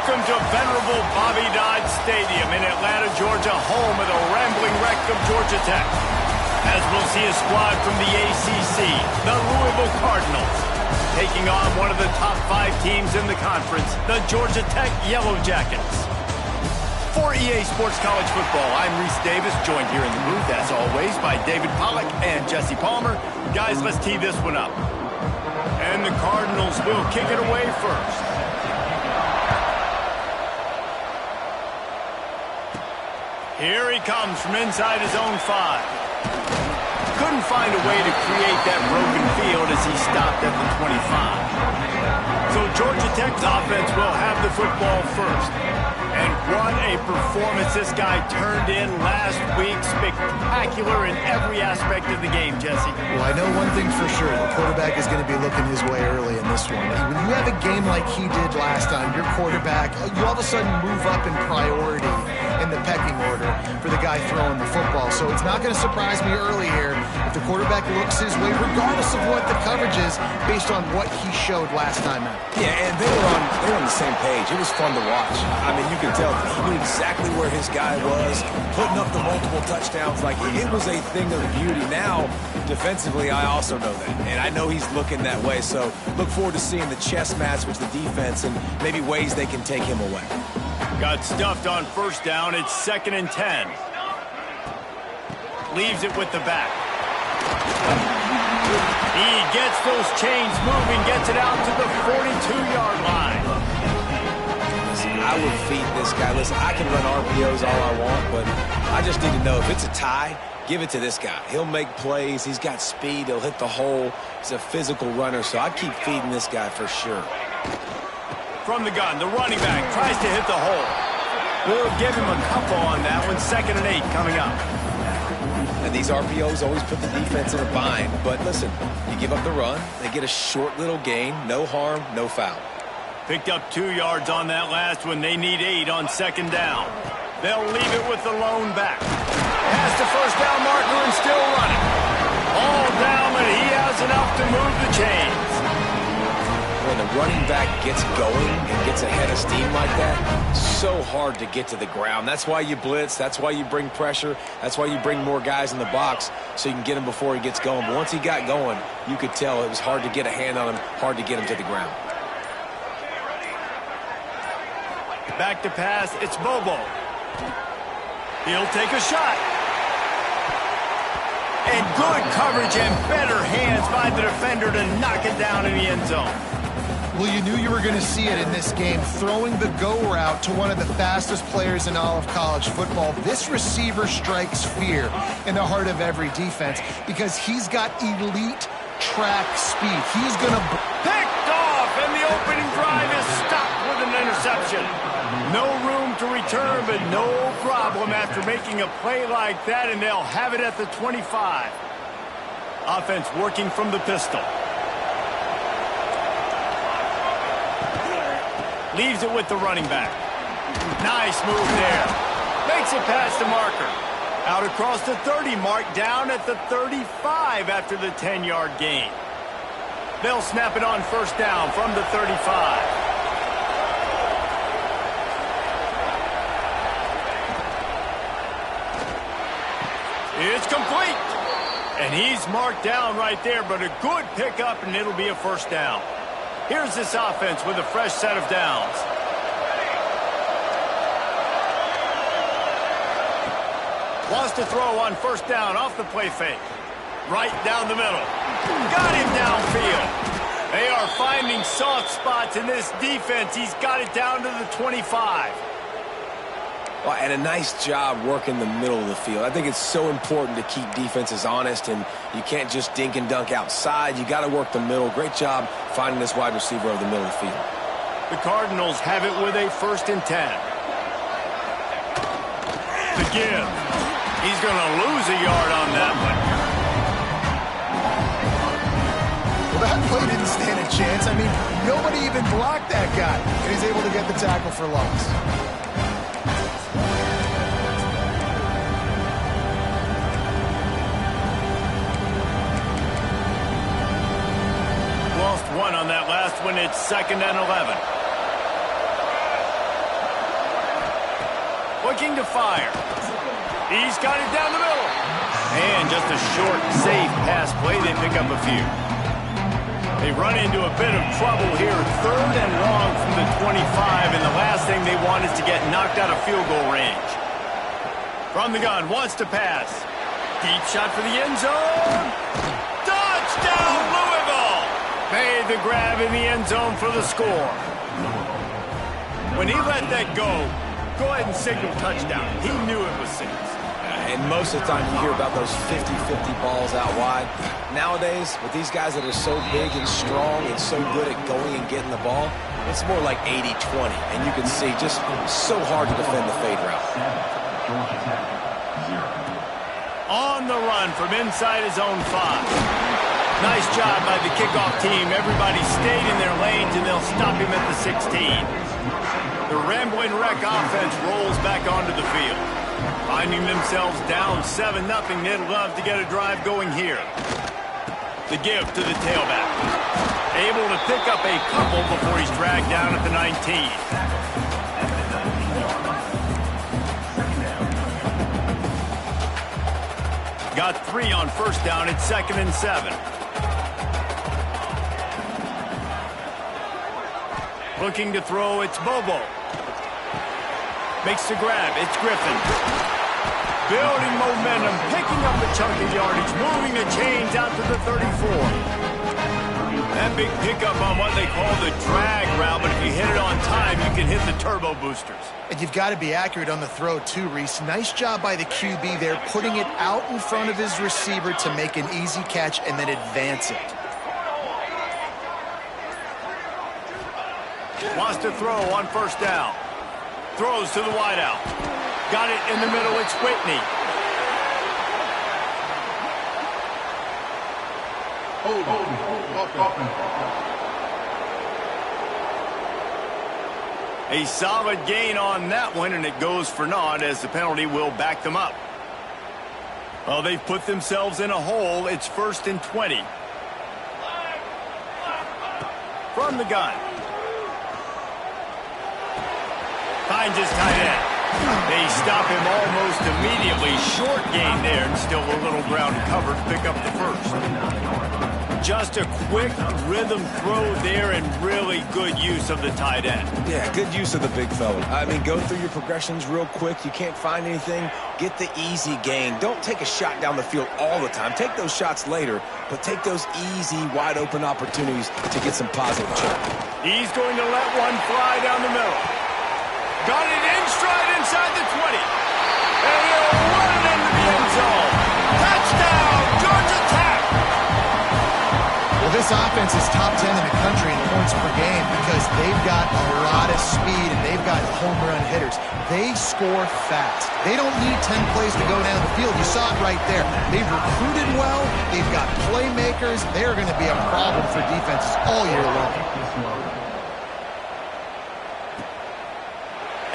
Welcome to venerable Bobby Dodd Stadium in Atlanta, Georgia, home of the rambling wreck of Georgia Tech. As we'll see a squad from the ACC, the Louisville Cardinals, taking on one of the top 5 teams in the conference, the Georgia Tech Yellow Jackets. For EA Sports College Football, I'm Reese Davis, joined here in the booth, as always, by David Pollack and Jesse Palmer. Guys, let's tee this one up. And the Cardinals will kick it away first. Here he comes from inside his own 5. Couldn't find a way to create that broken field as he stopped at the 25. So Georgia Tech's offense will have the football first. And what a performance this guy turned in last week. Spectacular in every aspect of the game, Jesse. Well, I know one thing for sure. The quarterback is going to be looking his way early in this one. When you have a game like he did last time, your quarterback, you all of a sudden move up in priority in the pecking order for the guy throwing the football. So it's not going to surprise me early here if the quarterback looks his way, regardless of what the coverage is, based on what he showed last time out. Yeah, and they were on the same page. It was fun to watch. I mean, you can tell he knew exactly where his guy was, putting up the multiple touchdowns. Like, it was a thing of beauty. Now, defensively, I also know that. And I know he's looking that way. So look forward to seeing the chess match with the defense and maybe ways they can take him away. Got stuffed on first down. It's 2nd and 10. Leaves it with the back. He gets those chains moving, gets it out to the 42-yard line. Listen, I would feed this guy. Listen, I can run RPOs all I want, but I just need to know if it's a tie, give it to this guy. He'll make plays. He's got speed. He'll hit the hole. He's a physical runner, so I'd keep feeding this guy for sure. From the gun, the running back tries to hit the hole. We'll give him a couple on that one. 2nd and 8 coming up. And these RPOs always put the defense in a bind. But listen, you give up the run, they get a short little gain, no harm, no foul. Picked up 2 yards on that last one. They need 8 on 2nd down. They'll leave it with the lone back. Has the first down marker and still running. All down, but he has enough to move the chains. When the running back gets going and gets ahead of steam like that, so hard to get to the ground. That's why you blitz. That's why you bring pressure. That's why you bring more guys in the box so you can get him before he gets going. But once he got going, you could tell it was hard to get a hand on him, hard to get him to the ground. Back to pass. It's Bobo. He'll take a shot. And good coverage and better hands by the defender to knock it down in the end zone. Well, you knew you were going to see it in this game, throwing the go route to one of the fastest players in all of college football. This receiver strikes fear in the heart of every defense because he's got elite track speed. He's going to... Picked off, and the opening drive is stopped with an interception. No room to return, but no problem after making a play like that, and they'll have it at the 25. Offense working from the pistol. Leaves it with the running back. Nice move there. Makes it past the marker. Out across the 30 mark, down at the 35 after the 10-yard gain. They'll snap it on first down from the 35. It's complete. And he's marked down right there, but a good pickup, and it'll be a first down. Here's this offense with a fresh set of downs. Wants to throw on first down off the play fake. Right down the middle. Got him downfield. They are finding soft spots in this defense. He's got it down to the 25. Well, and a nice job working the middle of the field. I think it's so important to keep defenses honest, and you can't just dink and dunk outside. You got to work the middle. Great job finding this wide receiver over the middle of the field. The Cardinals have it with a 1st and 10. The give. He's going to lose a yard on that one. Well, that play didn't stand a chance. I mean, nobody even blocked that guy, and he's able to get the tackle for loss. Lost one on that last one. It's 2nd and 11. Looking to fire. He's got it down the middle. And just a short, safe pass play. They pick up a few. They run into a bit of trouble here. 3rd and long from the 25, and the last thing they want is to get knocked out of field goal range. From the gun, wants to pass. Deep shot for the end zone. Touchdown, Louisville! Made the grab in the end zone for the score. When he let that go ahead and signal touchdown. He knew it was 6. And most of the time you hear about those 50-50 balls out wide. Nowadays, with these guys that are so big and strong and so good at going and getting the ball, it's more like 80-20. And you can see just so hard to defend the fade route. On the run from inside his own 5. Nice job by the kickoff team. Everybody stayed in their lanes, and they'll stop him at the 16. The Rambling Wreck offense rolls back onto the field. Finding themselves down 7-0, they'd love to get a drive going here. The give to the tailback. Able to pick up a couple before he's dragged down at the 19. Got 3 on first down. It's 2nd and 7. Looking to throw, it's Bobo. Makes the grab, it's Griffin. Building momentum, picking up a chunk of yardage, moving the chains out to the 34. That big pickup on what they call the drag route, but if you hit it on time, you can hit the turbo boosters. And you've got to be accurate on the throw too, Reese. Nice job by the QB there, putting it out in front of his receiver to make an easy catch and then advance it. Wants to throw on first down. Throws to the wideout. Got it in the middle. It's Whitney. A solid gain on that one, and it goes for naught as the penalty will back them up. Well, they've put themselves in a hole. It's 1st and 20. From the gun. Finds his tight end. They stop him almost immediately. Short gain there, and still a little ground covered to pick up the first. Just a quick rhythm throw there, and really good use of the tight end. Yeah, good use of the big fella. I mean, go through your progressions real quick. You can't find anything. Get the easy gain. Don't take a shot down the field all the time. Take those shots later, but take those easy, wide-open opportunities to get some positive check. He's going to let one fly down the middle. Got it in stride inside the 20. And he'll run it into the end zone. Touchdown, Georgia Tech! Well, this offense is top 10 in the country in points per game because they've got a lot of speed and they've got home run hitters. They score fast. They don't need 10 plays to go down the field. You saw it right there. They've recruited well. They've got playmakers. They're going to be a problem for defenses all year long.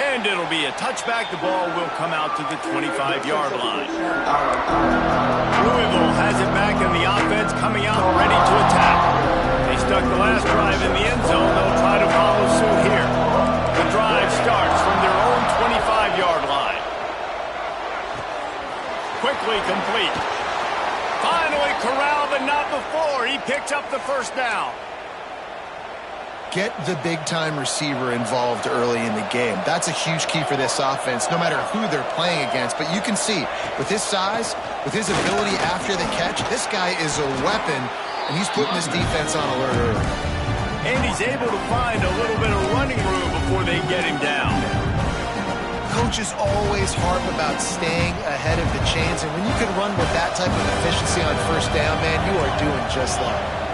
And it'll be a touchback. The ball will come out to the 25-yard line. Louisville has it back, and the offense coming out ready to attack. They stuck the last drive in the end zone. They'll try to follow suit here. The drive starts from their own 25-yard line. Quickly complete. Finally corralled, but not before. He picks up the first down. Get the big-time receiver involved early in the game. That's a huge key for this offense, no matter who they're playing against. But you can see, with his size, with his ability after the catch, this guy is a weapon, and he's putting this defense on alert early. And he's able to find a little bit of running room before they get him down. Coaches always harp about staying ahead of the chains, and when you can run with that type of efficiency on first down, man, you are doing just that.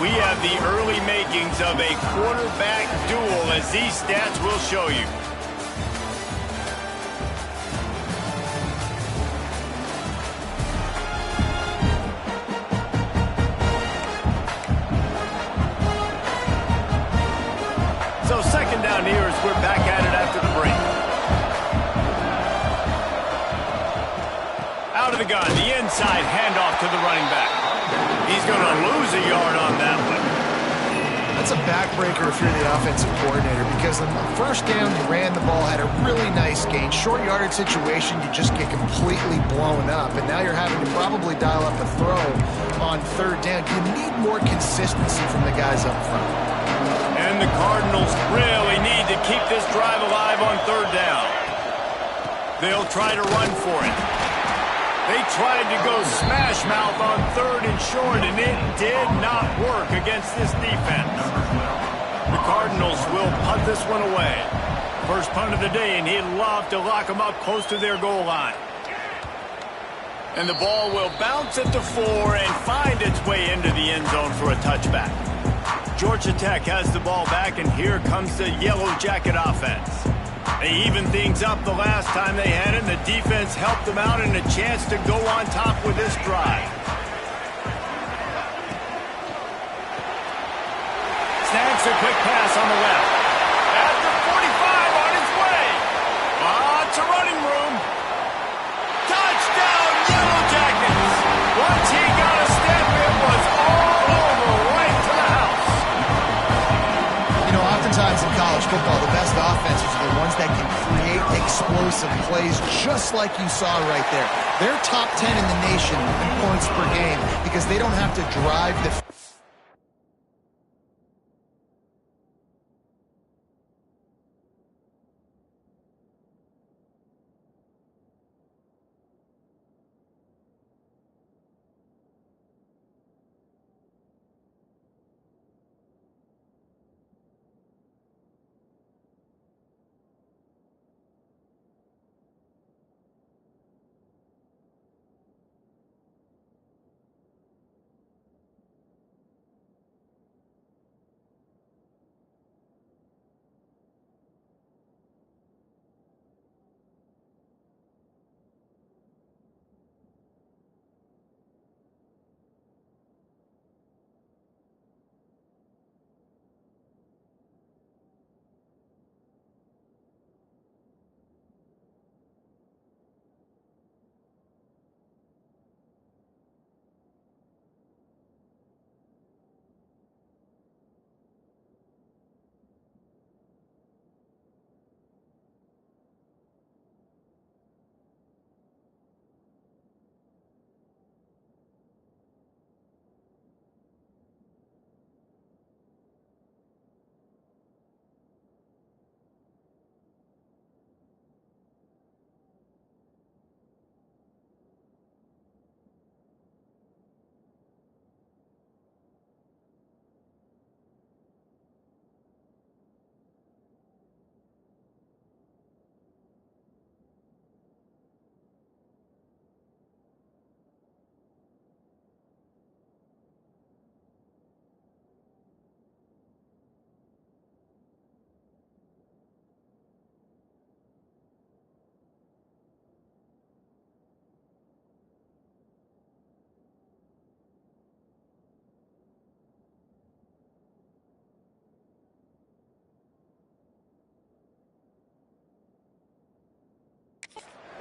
We have the early makings of a quarterback duel, as these stats will show you. So 2nd down here as we're back at it after the break. Out of the gun, the inside handoff to the running back. He's going to lose a yard on that one. That's a backbreaker if you're the offensive coordinator, because on the first down, you ran the ball, had a really nice gain. Short yardage situation, you just get completely blown up, and now you're having to probably dial up a throw on third down. You need more consistency from the guys up front. And the Cardinals really need to keep this drive alive on third down. They'll try to run for it. They tried to go smash mouth on third and short, and it did not work against this defense. The Cardinals will punt this one away. First punt of the day, and he'd love to lock them up close to their goal line. And the ball will bounce at the 4 and find its way into the end zone for a touchback. Georgia Tech has the ball back, and here comes the Yellow Jacket offense. They evened things up the last time they had it, and the defense helped them out and a chance to go on top with this drive. Snags a quick pass on the left. At the 45 on its way. Lots of running room. Touchdown, Yellow Jackets. Once he got a step, it was all over, right to the house. You know, oftentimes in college football, the best offenses are the ones that can create explosive plays, just like you saw right there. They're top 10 in the nation in points per game because they don't have to drive the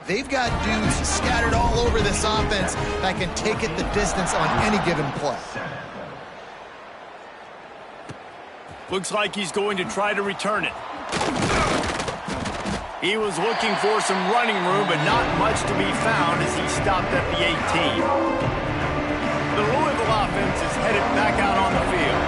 They've got dudes scattered all over this offense that can take it the distance on any given play. Looks like he's going to try to return it. He was looking for some running room, but not much to be found as he stopped at the 18. The Louisville offense is headed back out on the field.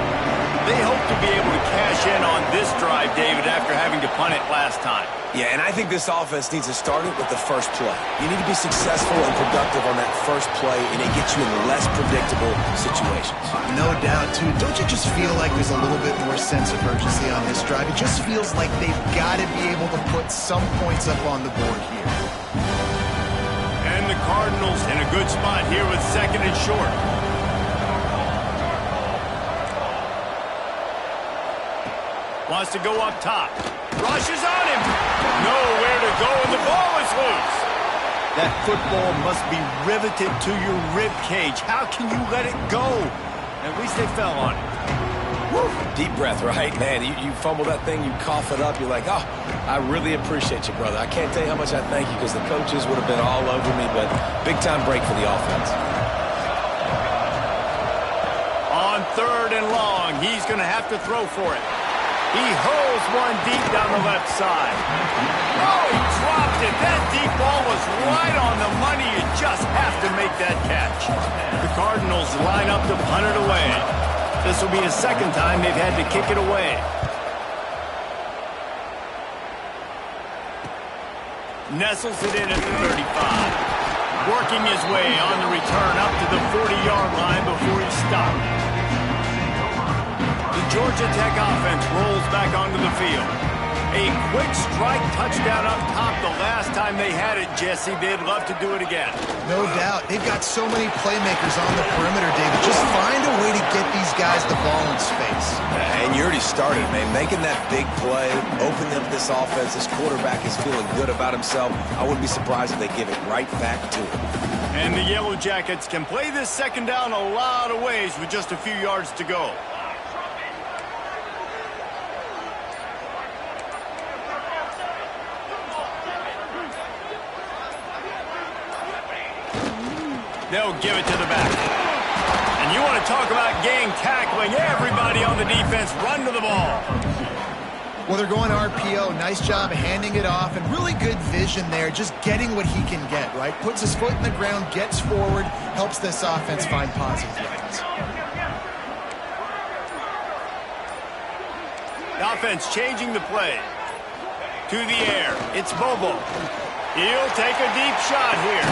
They hope to be able to cash in on this drive, David, after having to punt it last time. Yeah, and I think this offense needs to start it with the first play. You need to be successful and productive on that first play, and it gets you in less predictable situations. No doubt, too. Don't you just feel like there's a little bit more sense of urgency on this drive? It just feels like they've got to be able to put some points up on the board here. And the Cardinals in a good spot here with second and short. Wants to go up top. Rushes on him. Nowhere to go, and the ball is loose. That football must be riveted to your rib cage. How can you let it go? At least they fell on it. Woo. Deep breath, right? Man, you fumble that thing, you cough it up, you're like, oh, I really appreciate you, brother. I can't tell you how much I thank you because the coaches would have been all over me, but big-time break for the offense. On 3rd and long. He's going to have to throw for it. He hurls one deep down the left side. Oh, he dropped it. That deep ball was right on the money. You just have to make that catch. The Cardinals line up to punt it away. This will be the 2nd time they've had to kick it away. Nestles it in at the 35. Working his way on the return up to the 40-yard line before he stopped. The Georgia Tech offense rolls back onto the field. A quick strike touchdown up top the last time they had it, Jesse. They'd love to do it again. No doubt. They've got so many playmakers on the perimeter, David. Just find a way to get these guys the ball in space. And you already started, man. Making that big play, opening up this offense. This quarterback is feeling good about himself. I wouldn't be surprised if they give it right back to him. And the Yellow Jackets can play this 2nd down a lot of ways with just a few yards to go. They'll give it to the back. And you want to talk about gang tackling. Everybody on the defense run to the ball. Well, they're going RPO. Nice job handing it off, and really good vision there, just getting what he can get, right? Puts his foot in the ground, gets forward, helps this offense find positive yards. The offense changing the play. To the air. It's Bobo. He'll take a deep shot here.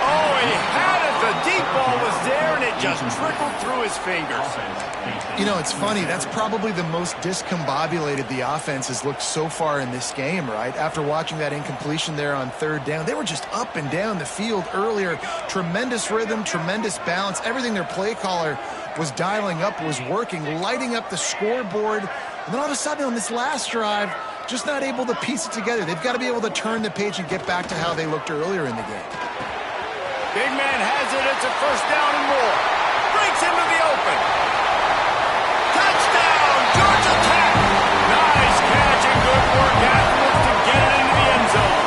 Oh, he had it. The deep ball was there, and it just trickled through his fingers. You know, it's funny. That's probably the most discombobulated the offense has looked so far in this game, right? After watching that incompletion there on 3rd down, they were just up and down the field earlier. Tremendous rhythm, tremendous balance. Everything their play caller was dialing up was working, lighting up the scoreboard. And then all of a sudden on this last drive, just not able to piece it together. They've got to be able to turn the page and get back to how they looked earlier in the game. Big man has it. It's a 1st down and more. Breaks into the open. Touchdown, Georgia Tech. Nice catch and good work afterwards to get it into the end zone.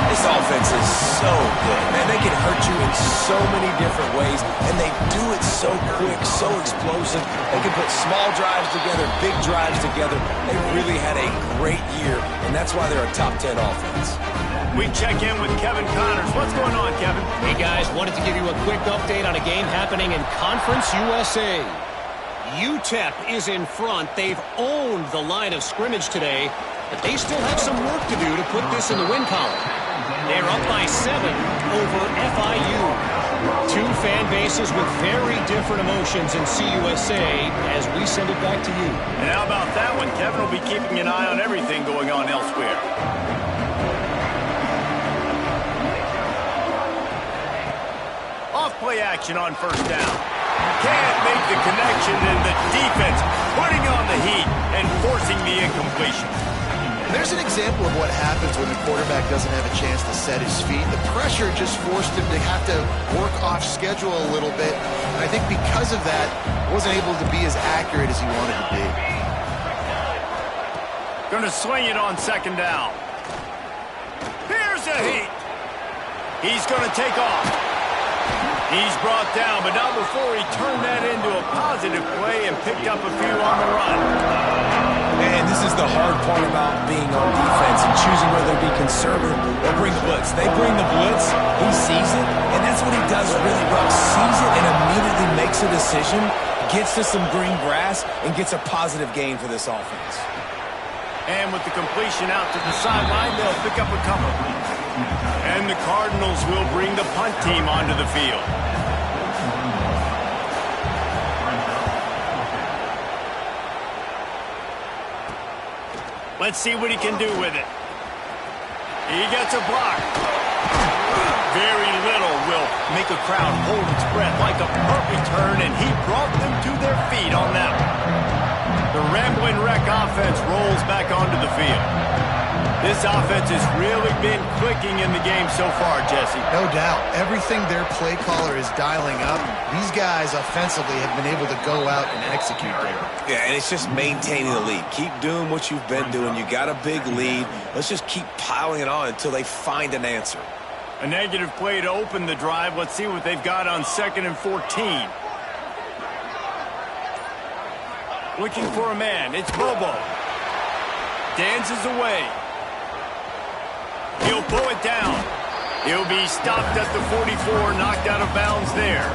This offense is so good, man. They can hurt you in so many different ways, and they do it so quick, so explosive. They can put small drives together, big drives together. They really had a great year, and that's why they're a top 10 offense. We check in with Kevin Connors. What's going on, Kevin? Hey, guys. Wanted to give you a quick update on a game happening in Conference USA. UTEP is in front. They've owned the line of scrimmage today, but they still have some work to do to put this in the win column. They're up by 7 over FIU. 2 fan bases with very different emotions in CUSA as we send it back to you. And how about that one? Kevin will be keeping an eye on everything going on elsewhere. Off-play action on 1st down. Can't make the connection, and the defense putting on the heat and forcing the incompletion. There's an example of what happens when the quarterback doesn't have a chance to set his feet. The pressure just forced him to have to work off schedule a little bit. And I think because of that, wasn't able to be as accurate as he wanted to be. Going to swing it on 2nd down. Here's a heat. He's going to take off. He's brought down, but not before he turned that into a positive play and picked up a few on the run. And this is the hard part about being on defense and choosing whether to be conservative or bring the blitz. They bring the blitz, he sees it, and that's what he does really well. Sees it and immediately makes a decision, gets to some green grass, and gets a positive gain for this offense. And with the completion out to the sideline, they'll pick up a couple. And the Cardinals will bring the punt team onto the field. Let's see what he can do with it. He gets a block. Very little will make a crowd hold its breath, like a perfect turn, and he brought them to their feet on that one. The Rambling Wreck offense rolls back onto the field. This offense has really been clicking in the game so far, Jesse. No doubt. Everything their play caller is dialing up, these guys offensively have been able to go out and execute there. Yeah, and it's just maintaining the lead. Keep doing what you've been doing. You got a big lead. Let's just keep piling it on until they find an answer. A negative play to open the drive. Let's see what they've got on 2nd and 14. Looking for a man. It's Bobo. Dances away. He'll pull it down. He'll be stopped at the 44, knocked out of bounds there.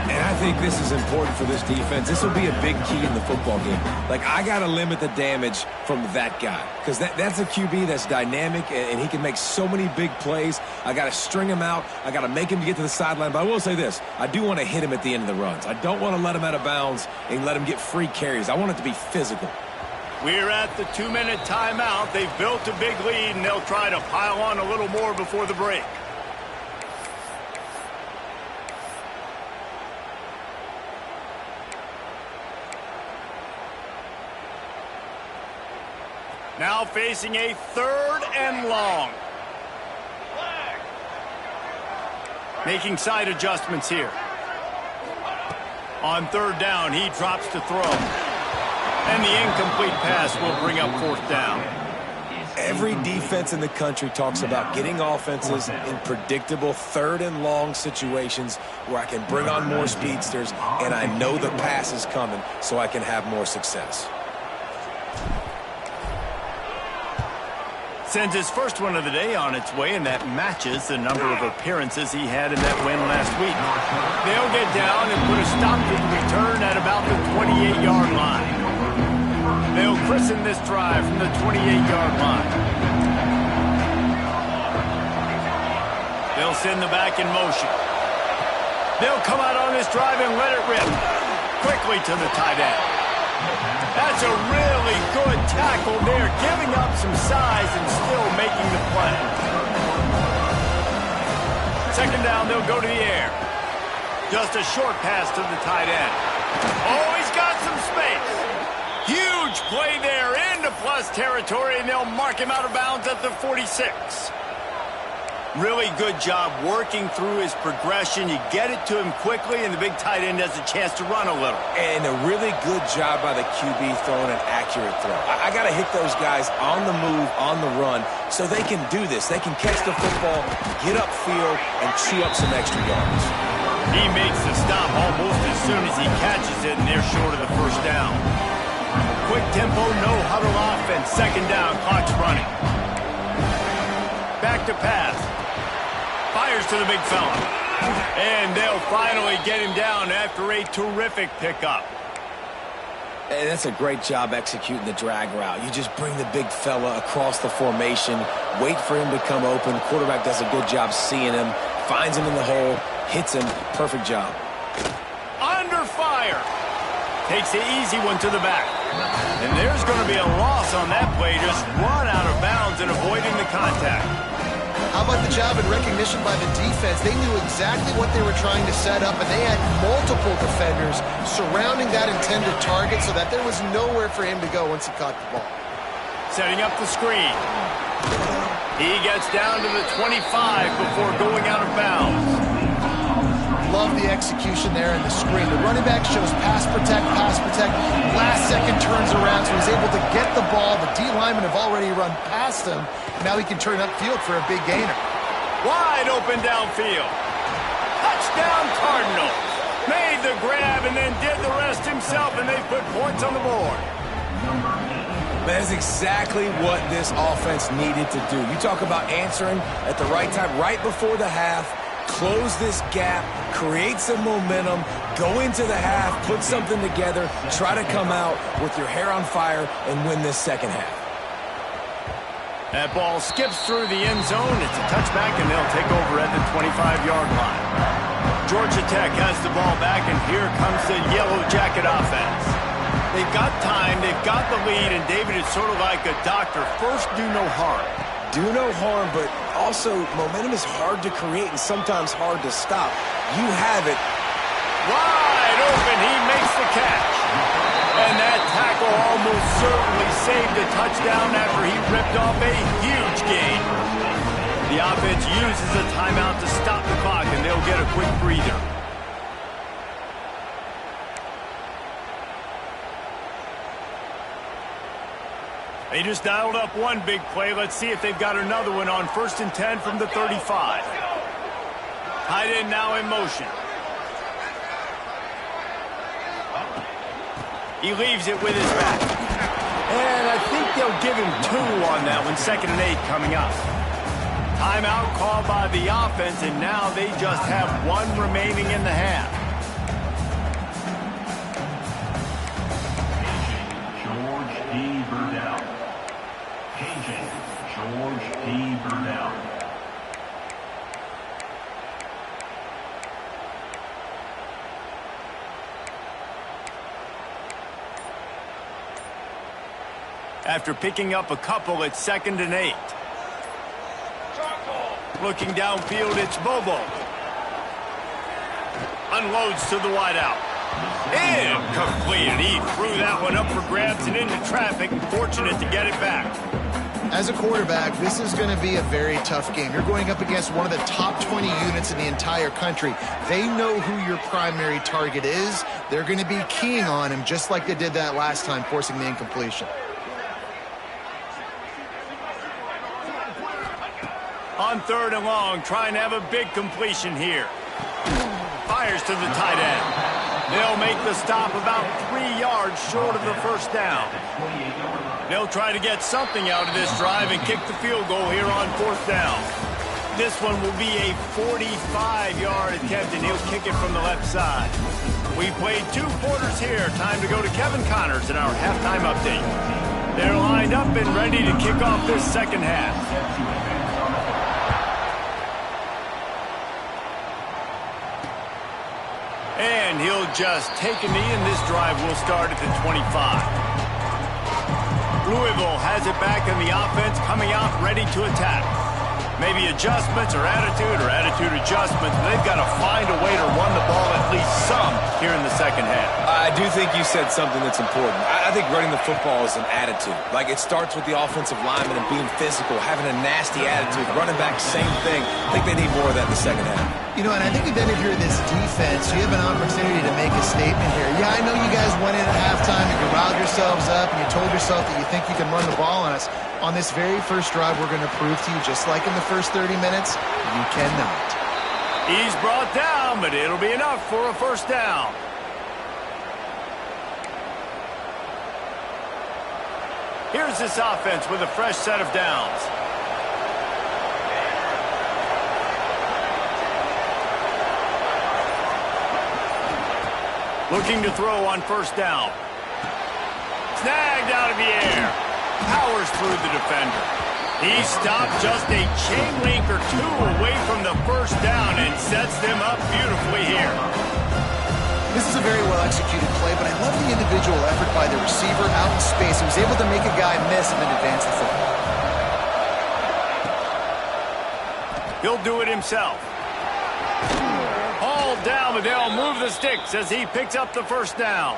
And I think this is important for this defense. This will be a big key in the football game. Like, I got to limit the damage from that guy because that's a QB that's dynamic, and he can make so many big plays. I got to string him out. I got to make him get to the sideline. But I will say this. I do want to hit him at the end of the runs. I don't want to let him out of bounds and let him get free carries. I want it to be physical. We're at the 2-minute timeout. They've built a big lead, and they'll try to pile on a little more before the break. Now facing a 3rd and long. Making side adjustments here. On 3rd down, he drops to throw. And the incomplete pass will bring up 4th down. Every defense in the country talks about getting offenses in predictable 3rd and long situations where I can bring on more speedsters and I know the pass is coming so I can have more success. Sends his first one of the day on its way, and that matches the number of appearances he had in that win last week. They'll get down and put a stop to the return at about the 28-yard line. They'll christen this drive from the 28-yard line. They'll send the back in motion. They'll come out on this drive and let it rip. Quickly to the tight end. That's a really good tackle there, giving up some size and still making the play. 2nd down, they'll go to the air. Just a short pass to the tight end. Oh, he's got some space. Huge play there into plus territory, and they'll mark him out of bounds at the 46. Really good job working through his progression. You get it to him quickly, and the big tight end has a chance to run a little. And a really good job by the QB throwing an accurate throw. I got to hit those guys on the move, on the run, so they can do this. They can catch the football, get upfield, and chew up some extra yards. He makes the stop almost as soon as he catches it, and they're short of the 1st down. Quick tempo, no huddle offense. 2nd down, clock's running. Back to pass. Fires to the big fella. And they'll finally get him down after a terrific pickup. And that's a great job executing the drag route. You just bring the big fella across the formation, wait for him to come open. Quarterback does a good job seeing him, finds him in the hole, hits him. Perfect job. Under fire. Takes the easy one to the back. And there's going to be a loss on that play. Just run out of bounds and avoiding the contact. How about the job and recognition by the defense? They knew exactly what they were trying to set up, and they had multiple defenders surrounding that intended target so that there was nowhere for him to go once he caught the ball. Setting up the screen. He gets down to the 25 before going out of bounds. Love the execution there in the screen. The running back shows pass protect. Last second turns around, so he's able to get the ball. The D linemen have already run past him. Now he can turn upfield for a big gainer. Wide open downfield. Touchdown Cardinals. Made the grab and then did the rest himself, and they put points on the board. That is exactly what this offense needed to do. You talk about answering at the right time, right before the half. Close this gap, create some momentum, go into the half, put something together, try to come out with your hair on fire and win this 2nd half. That ball skips through the end zone. It's a touchback, and they'll take over at the 25-yard line. Georgia Tech has the ball back, and here comes the Yellow Jacket offense. They've got time, they've got the lead, and David is sort of like a doctor. First, do no harm. Do no harm, but also momentum is hard to create and sometimes hard to stop. You have it. Wide open, he makes the catch. And that tackle almost certainly saved a touchdown after he ripped off a huge gain. The offense uses a timeout to stop the clock, and they'll get a quick breather. They just dialed up one big play. Let's see if they've got another one on 1st and 10 from the 35. Tight end now in motion. He leaves it with his back. And I think they'll give him 2 on that one. 2nd and 8 coming up. Timeout called by the offense, and now they just have 1 remaining in the half. George D. Burdell. Agent George D. Burdell. After picking up a couple, it's 2nd and 8. Looking downfield, it's Bobo. Unloads to the wideout. Incomplete. He threw that one up for grabs and into traffic. Fortunate to get it back. As a quarterback, this is going to be a very tough game. You're going up against one of the top 20 units in the entire country. They know who your primary target is. They're going to be keying on him just like they did that last time, forcing the incompletion. On 3rd and long, trying to have a big completion here. Fires to the tight end. They'll make the stop about 3 yards short of the 1st down. They'll try to get something out of this drive and kick the field goal here on 4th down. This one will be a 45-yard attempt, and he'll kick it from the left side. We played 2 quarters here. Time to go to Kevin Connors in our halftime update. They're lined up and ready to kick off this 2nd half. And he'll just take a knee, and this drive will start at the 25. Louisville has it back in the offense, coming out ready to attack. Maybe adjustments or attitude adjustments. But they've got to find a way to run the ball at least some here in the 2nd half. I do think you said something that's important. I think running the football is an attitude. Like, it starts with the offensive lineman and being physical, having a nasty attitude. Running back, same thing. I think they need more of that in the 2nd half. You know, and I think then if you're this defense, you have an opportunity to make a statement here. Yeah, I know you guys went in at halftime and you riled yourselves up and you told yourself that you think you can run the ball on us. On this very first drive, we're going to prove to you, just like in the first 30 minutes, you cannot. He's brought down, but it'll be enough for a 1st down. Here's this offense with a fresh set of downs. Looking to throw on 1st down. Snagged out of the air. Powers through the defender. He stopped just a chain link or 2 away from the 1st down and sets them up beautifully here. This is a very well-executed play, but I love the individual effort by the receiver out in space. He was able to make a guy miss and then advance the football. He'll do it himself. Hauled down, but they'll move the sticks as he picks up the 1st down.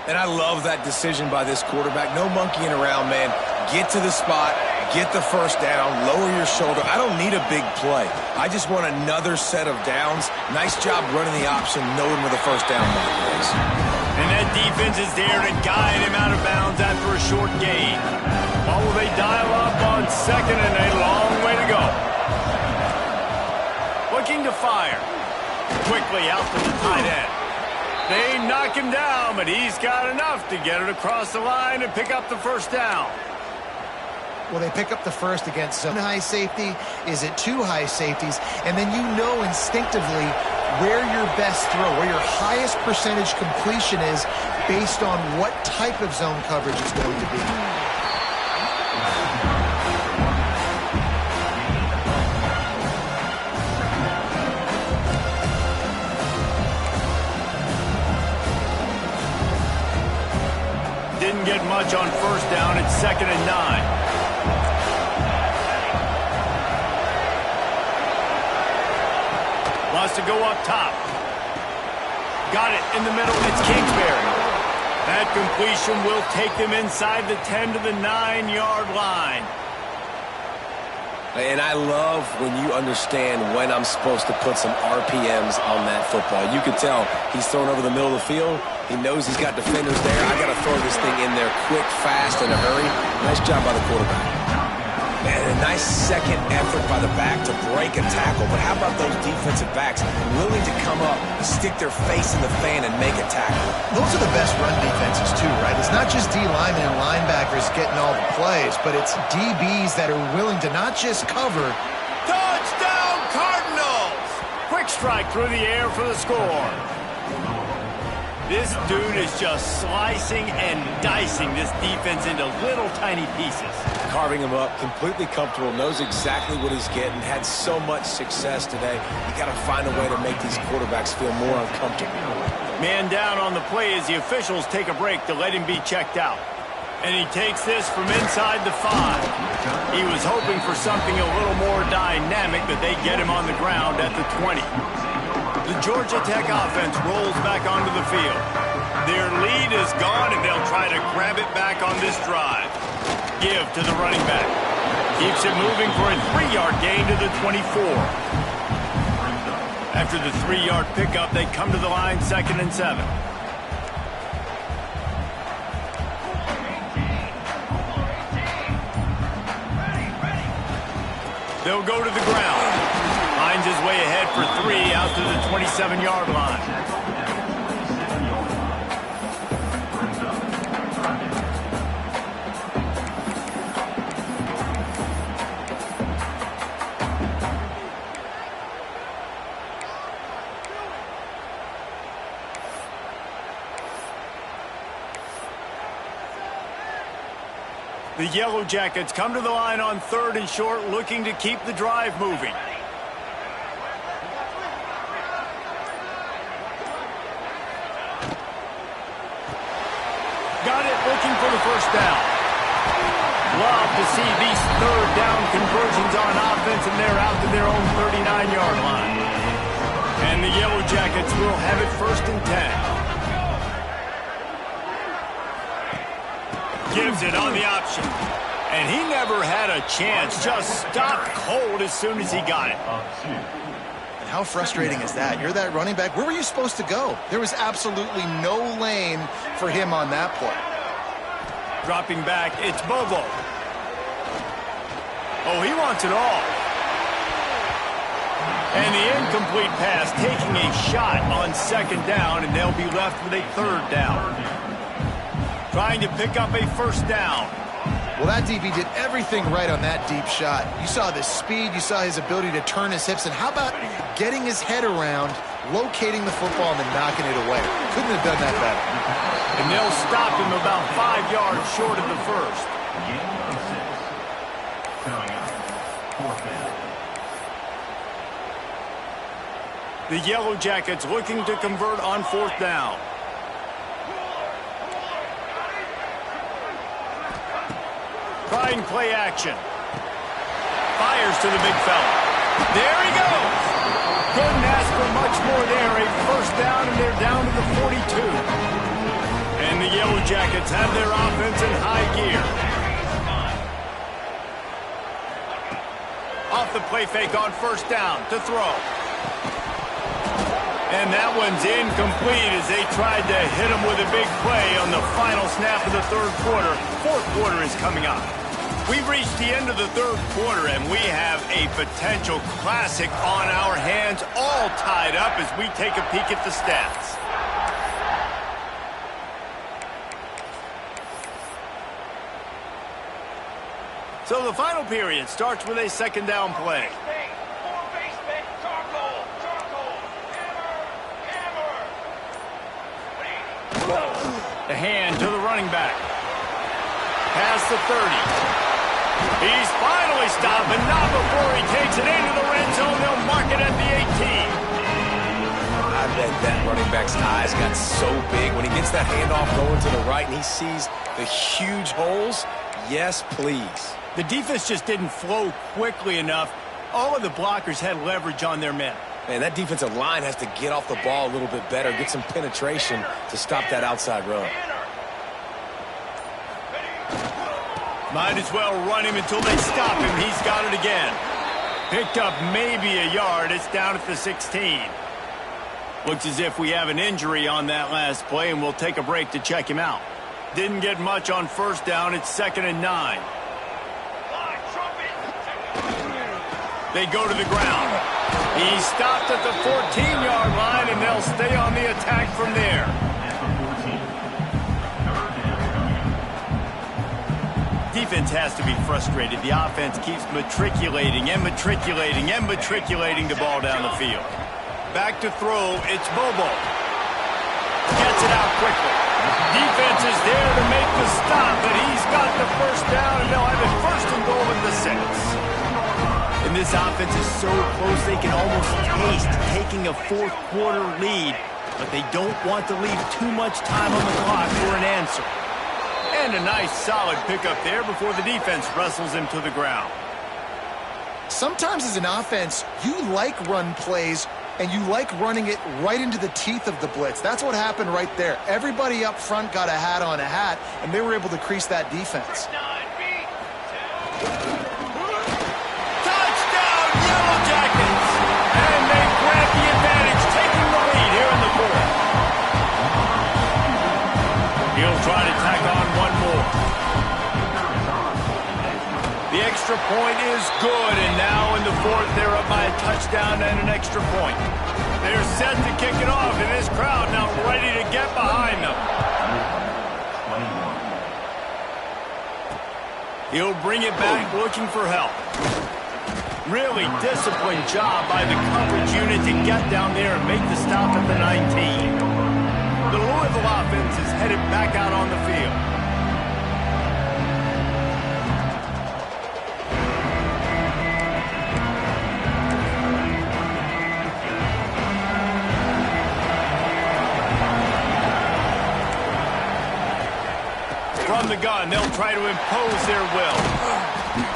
And I love that decision by this quarterback. No monkeying around, man. Get to the spot, get the 1st down, lower your shoulder. I don't need a big play. I just want another set of downs. Nice job running the option, knowing where the 1st down marker is. And that defense is there to guide him out of bounds after a short gain. What will they dial up on 2nd and a long way to go? Looking to fire. Quickly out to the tight end. They knock him down, but he's got enough to get it across the line and pick up the 1st down. Well, they pick up the 1st against zone high safety. Is it 2 high safeties? And then you know instinctively where your best throw, where your highest percentage completion is based on what type of zone coverage it's going to be. Didn't get much on 1st down. It's 2nd and 9. Wants to go up top. Got it in the middle. It's Kingsbury. That completion will take them inside the 10 to the 9-yard line. And I love when you understand when I'm supposed to put some RPMs on that football. You can tell he's throwing over the middle of the field. He knows he's got defenders there. I got to throw this thing in there quick, fast, in a hurry. Nice job by the quarterback. Man, A nice second effort by the back to break a tackle. But how about those defensive backs willing to come up, stick their face in the fan, and make a tackle? Those are the best run defenses too, right? It's not just D linemen and linebackers getting all the plays, but it's DBs that are willing to not just cover. Touchdown, Cardinals! Quick strike through the air for the score. This dude is just slicing and dicing this defense into little tiny pieces. Carving him up, completely comfortable, knows exactly what he's getting, had so much success today. You got to find a way to make these quarterbacks feel more uncomfortable. Man down on the play as the officials take a break to let him be checked out. And he takes this from inside the 5. He was hoping for something a little more dynamic, but they get him on the ground at the 20. The Georgia Tech offense rolls back onto the field. Their lead is gone, and they'll try to grab it back on this drive. Give to the running back. Keeps it moving for a 3-yard gain to the 24. After the 3-yard pickup, they come to the line 2nd and 7. They'll go to the ground. Finds his way ahead for 3 out to the 27-yard line. The Yellow Jackets come to the line on 3rd and short, looking to keep the drive moving. Got it, looking for the first down. Love to see these 3rd down conversions on offense, and they're out to their own 39-yard line. And the Yellow Jackets will have it 1st and 10. Gives it on the option. And he never had a chance. Just stopped cold as soon as he got it. And how frustrating is that? You're that running back. Where were you supposed to go? There was absolutely no lane for him on that play. Dropping back, it's Bobo. Oh, he wants it all. And the incomplete pass taking a shot on 2nd down, and they'll be left with a 3rd down. Trying to pick up a 1st down. Well, that DB did everything right on that deep shot. You saw the speed, you saw his ability to turn his hips, and how about getting his head around, locating the football, and then knocking it away? Couldn't have done that better. And they'll stop him about 5 yards short of the 1st. The Yellow Jackets looking to convert on 4th down. Trying play action. Fires to the big fella. There he goes. Couldn't ask for much more there. A 1st down, and they're down to the 42. And the Yellow Jackets have their offense in high gear. Off the play fake on 1st down to throw. And that one's incomplete as they tried to hit him with a big play on the final snap of the 3rd quarter. 4th quarter is coming up. We've reached the end of the 3rd quarter, and we have a potential classic on our hands, all tied up as we take a peek at the stats. So the final period starts with a 2nd down play. The hand to the running back. Past the 30. He's finally stopped, but not before he takes it into the red zone. They'll mark it at the 18. I bet that running back's eyes got so big when he gets that handoff going to the right and he sees the huge holes. Yes, please. The defense just didn't flow quickly enough. All of the blockers had leverage on their men. Man, that defensive line has to get off the ball a little bit better, get some penetration to stop that outside run. Might as well run him until they stop him. He's got it again. Picked up maybe a yard. It's down at the 16. Looks as if we have an injury on that last play, and we'll take a break to check him out. Didn't get much on 1st down. It's 2nd and 9. They go to the ground. He stopped at the 14-yard line, and they'll stay on the attack from there. Defense has to be frustrated. The offense keeps matriculating and matriculating and matriculating the ball down the field. Back to throw, it's Bobo. Gets it out quickly. Defense is there to make the stop, but he's got the first down, and they'll have it first and goal at the 6. And this offense is so close they can almost taste taking a fourth-quarter lead, but they don't want to leave too much time on the clock for an answer. And a nice, solid pickup there before the defense wrestles him to the ground. Sometimes as an offense, you like run plays, and you like running it right into the teeth of the blitz. That's what happened right there. Everybody up front got a hat on a hat, and they were able to crease that defense. Try to tack on one more. The extra point is good, and now in the fourth, they're up by a touchdown and an extra point. They're set to kick it off, and this crowd now ready to get behind them. He'll bring it back looking for help. Really disciplined job by the coverage unit to get down there and make the stop at the 19. The Louisville offense is headed back out on the field. From the gun, they'll try to impose their will.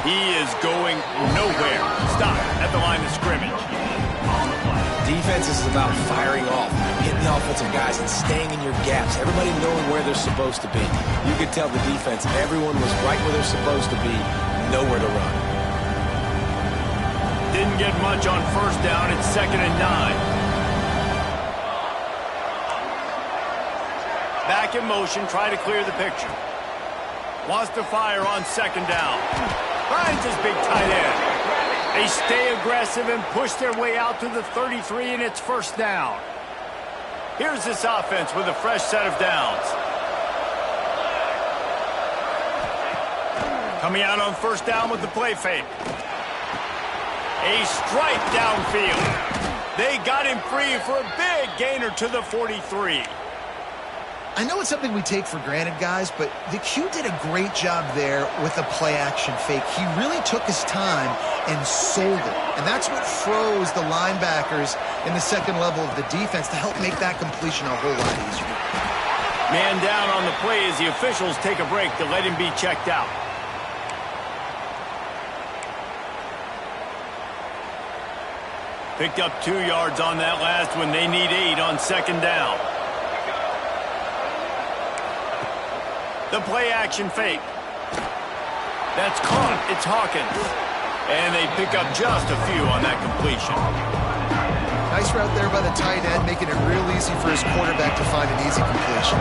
He is going nowhere. Stop at the line of scrimmage. Defense is about firing off, hitting the offensive guys, and staying in your gaps. Everybody knowing where they're supposed to be. You could tell the defense, everyone was right where they're supposed to be, nowhere to run. Didn't get much on first down. It's 2nd and 9. Back in motion, try to clear the picture. Wants to fire on 2nd down. Finds his big tight end. They stay aggressive and push their way out to the 33, and it's first down. Here's this offense with a fresh set of downs. Coming out on first down with the play fake. A strike downfield. They got him free for a big gainer to the 43. I know it's something we take for granted, guys, but the Q did a great job there with the play-action fake. He really took his time and sold it. And that's what froze the linebackers in the second level of the defense to help make that completion a whole lot easier. Man down on the play as the officials take a break to let him be checked out. Picked up 2 yards on that last one. They need 8 on 2nd down. The play-action fake. That's caught. It's Hawkins. And they pick up just a few on that completion. Nice route there by the tight end, making it real easy for his quarterback to find an easy completion.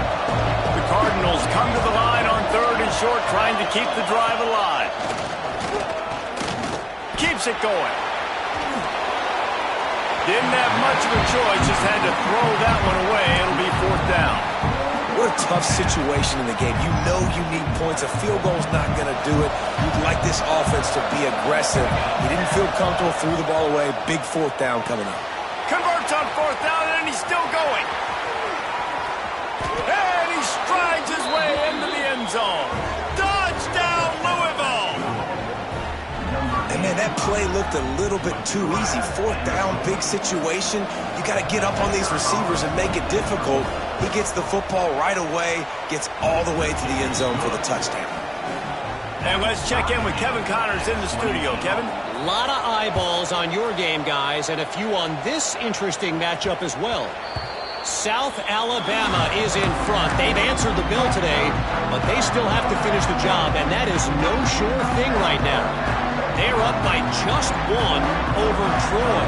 The Cardinals come to the line on 3rd and short, trying to keep the drive alive. Keeps it going. Didn't have much of a choice, just had to throw that one away. It'll be 4th down. What a tough situation in the game. You know you need points. A field goal's not going to do it. You'd like this offense to be aggressive. He didn't feel comfortable, threw the ball away. Big 4th down coming up. Converts on 4th down, and he's still going. And he strides his way into the end zone. Touchdown, Louisville! And, man, that play looked a little bit too easy. 4th down, big situation. You got to get up on these receivers and make it difficult. He gets the football right away, gets all the way to the end zone for the touchdown. And let's check in with Kevin Connors in the studio. Kevin? A lot of eyeballs on your game, guys, and a few on this interesting matchup as well. South Alabama is in front. They've answered the bell today, but they still have to finish the job, and that is no sure thing right now. They're up by just 1 over Troy.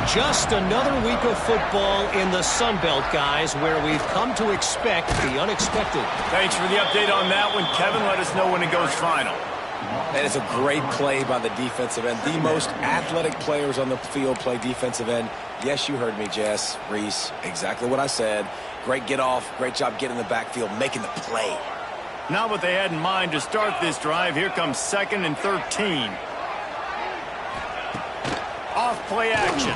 Just another week of football in the Sun Belt, guys, where we've come to expect the unexpected. Thanks for the update on that one, Kevin. Let us know when it goes final. And it's a great play by the defensive end. The most athletic players on the field play defensive end. Yes, you heard me, Jess, Reese. Exactly what I said. Great get off. Great job getting in the backfield, making the play. Not what they had in mind to start this drive. Here comes 2nd and 13. Off play action.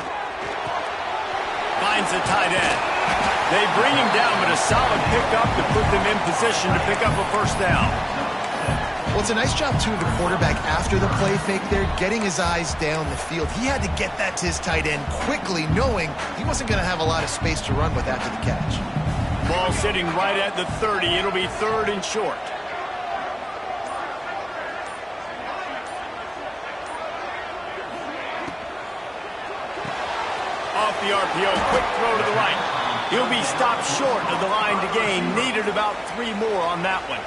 Finds the tight end. They bring him down, but a solid pickup to put them in position to pick up a first down. Well, it's a nice job, too, of the quarterback after the play fake there, getting his eyes down the field. He had to get that to his tight end quickly, knowing he wasn't going to have a lot of space to run with after the catch. Ball sitting right at the 30. It'll be 3rd and short. Off the RPO, quick throw to the right. He'll be stopped short of the line to gain. Needed about 3 more on that one.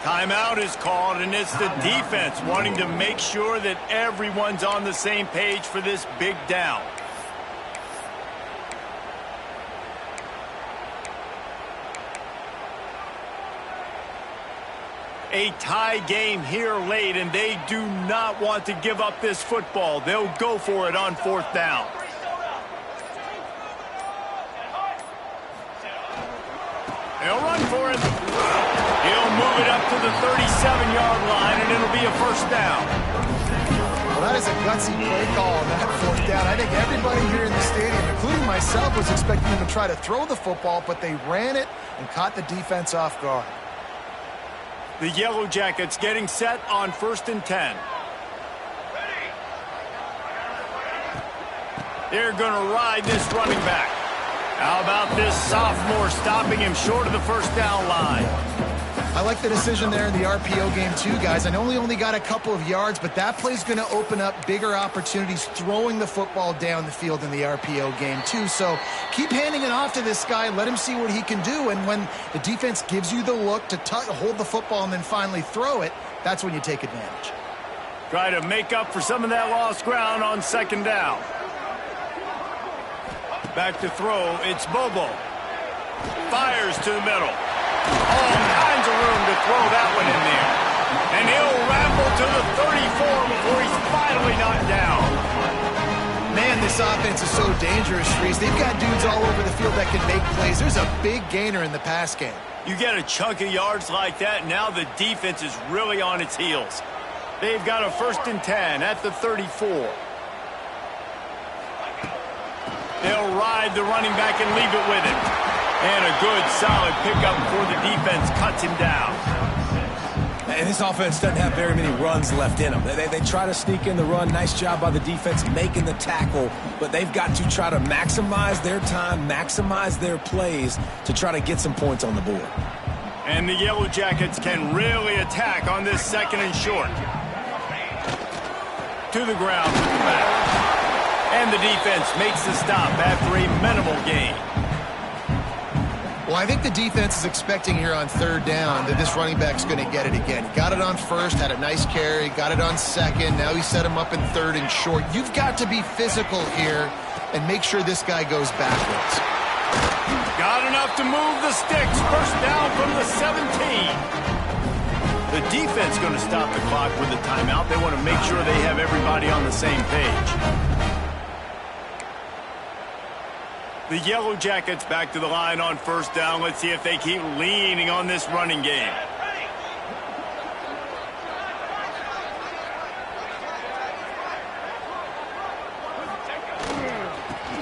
Timeout is called, and it's the defense wanting to make sure that everyone's on the same page for this big down. A tie game here late, and they do not want to give up this football. They'll go for it on 4th down. They'll run for it. He'll move it up to the 37-yard line, and it'll be a first down. Well, that is a gutsy play call on that 4th down. I think everybody here in the stadium, including myself, was expecting them to try to throw the football, but they ran it and caught the defense off guard. The Yellow Jackets getting set on 1st and 10. They're going to ride this running back. How about this sophomore stopping him short of the first down line? I like the decision there in the RPO game too, guys. I know he only got a couple of yards, but that play's going to open up bigger opportunities throwing the football down the field in the RPO game too. So keep handing it off to this guy. Let him see what he can do. And when the defense gives you the look to hold the football and then finally throw it, that's when you take advantage. Try to make up for some of that lost ground on 2nd down. Back to throw. It's Bobo. Fires to the middle. All kinds of room to throw that one in there. And he'll ramble to the 34 before he's finally knocked down. Man, this offense is so dangerous, Reese. They've got dudes all over the field that can make plays. There's a big gainer in the pass game. You get a chunk of yards like that, now the defense is really on its heels. They've got a 1st and 10 at the 34. They'll ride the running back and leave it with him. And a good, solid pickup before the defense cuts him down. And this offense doesn't have very many runs left in them. They try to sneak in the run. Nice job by the defense making the tackle. But they've got to try to maximize their time, maximize their plays to try to get some points on the board. And the Yellow Jackets can really attack on this 2nd and short. To the ground with the back. And the defense makes the stop after a minimal gain. Well, I think the defense is expecting here on 3rd down that this running back's going to get it again. He got it on 1st, had a nice carry, got it on 2nd. Now he set him up in 3rd and short. You've got to be physical here and make sure this guy goes backwards. Got enough to move the sticks. First down from the 17. The defense going to stop the clock with a timeout. They want to make sure they have everybody on the same page. The Yellow Jackets back to the line on 1st down. Let's see if they keep leaning on this running game.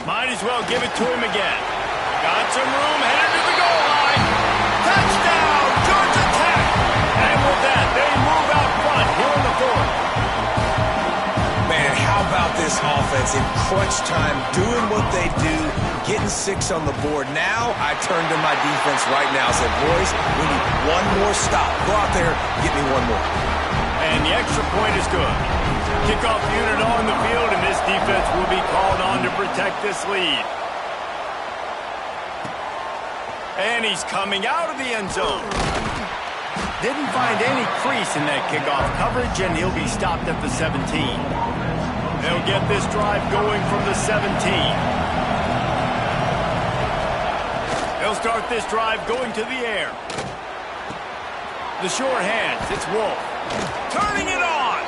Might as well give it to him again. Got some room, headed to the goal line. Touchdown, Georgia Tech! And with that, they move out front here in the 4th. Man, how about this offense in crunch time, doing what they do, getting 6 on the board. Now I turn to my defense right now and said, boys, we need one more stop. Go out there, get me one more. And the extra point is good. Kickoff unit on the field, and this defense will be called on to protect this lead. And he's coming out of the end zone. Didn't find any crease in that kickoff coverage, and he'll be stopped at the 17. They'll get this drive going from the 17. They'll start this drive going to the air. The short hands, it's Wolf. Turning it on.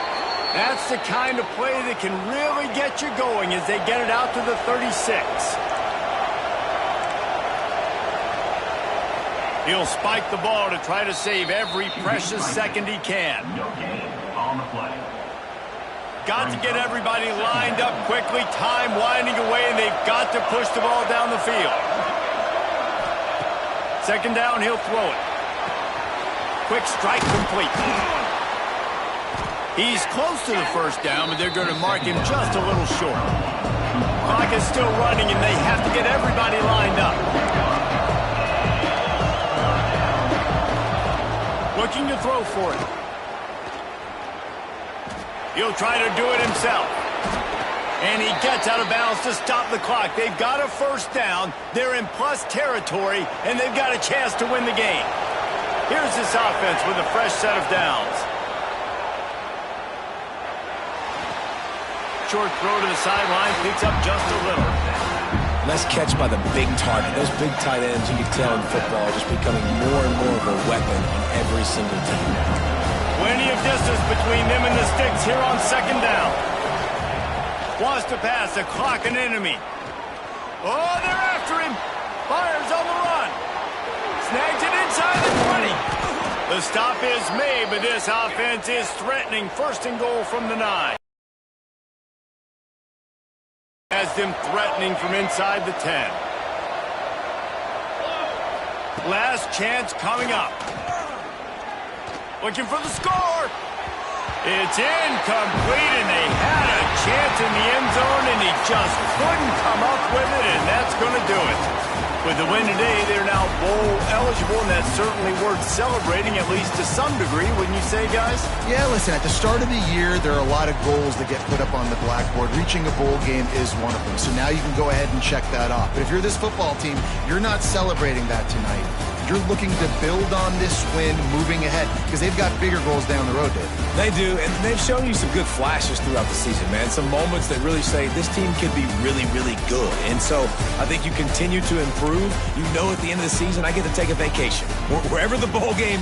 That's the kind of play that can really get you going as they get it out to the 36. He'll spike the ball to try to save every precious second he can. No gain on the play. Got to get everybody lined up quickly. Time winding away, and they've got to push the ball down the field. Second down, he'll throw it. Quick strike complete. He's close to the first down, but they're going to mark him just a little short. Clock is still running, and they have to get everybody lined up. Looking to throw for it. He'll try to do it himself. And he gets out of bounds to stop the clock. They've got a first down. They're in plus territory, and they've got a chance to win the game. Here's this offense with a fresh set of downs. Short throw to the sideline, picks up just a little. Nice catch by the big target. Those big tight ends, you can tell in football, are just becoming more and more of a weapon on every single team. Plenty of distance between them and the sticks here on second down. Wants to pass, the clock an enemy. Oh, they're after him. Fires on the run. Snags it inside the 20. The stop is made, but this offense is threatening. First and goal from the 9. Has them threatening from inside the 10. Last chance coming up. Looking for the score. It's incomplete, and they had a chance in the end zone, and he just couldn't come up with it, and that's going to do it. With the win today, they're now bowl eligible, and that's certainly worth celebrating, at least to some degree, wouldn't you say, guys? Yeah, listen, at the start of the year, there are a lot of goals that get put up on the blackboard. Reaching a bowl game is one of them, so now you can go ahead and check that off. But if you're this football team, you're not celebrating that tonight. You're looking to build on this win moving ahead because they've got bigger goals down the road, Dave. They do, and they've shown you some good flashes throughout the season, man. Some moments that really say this team could be really, really good. And so I think you continue to improve. You know at the end of the season, I get to take a vacation. Wherever the bowl game is.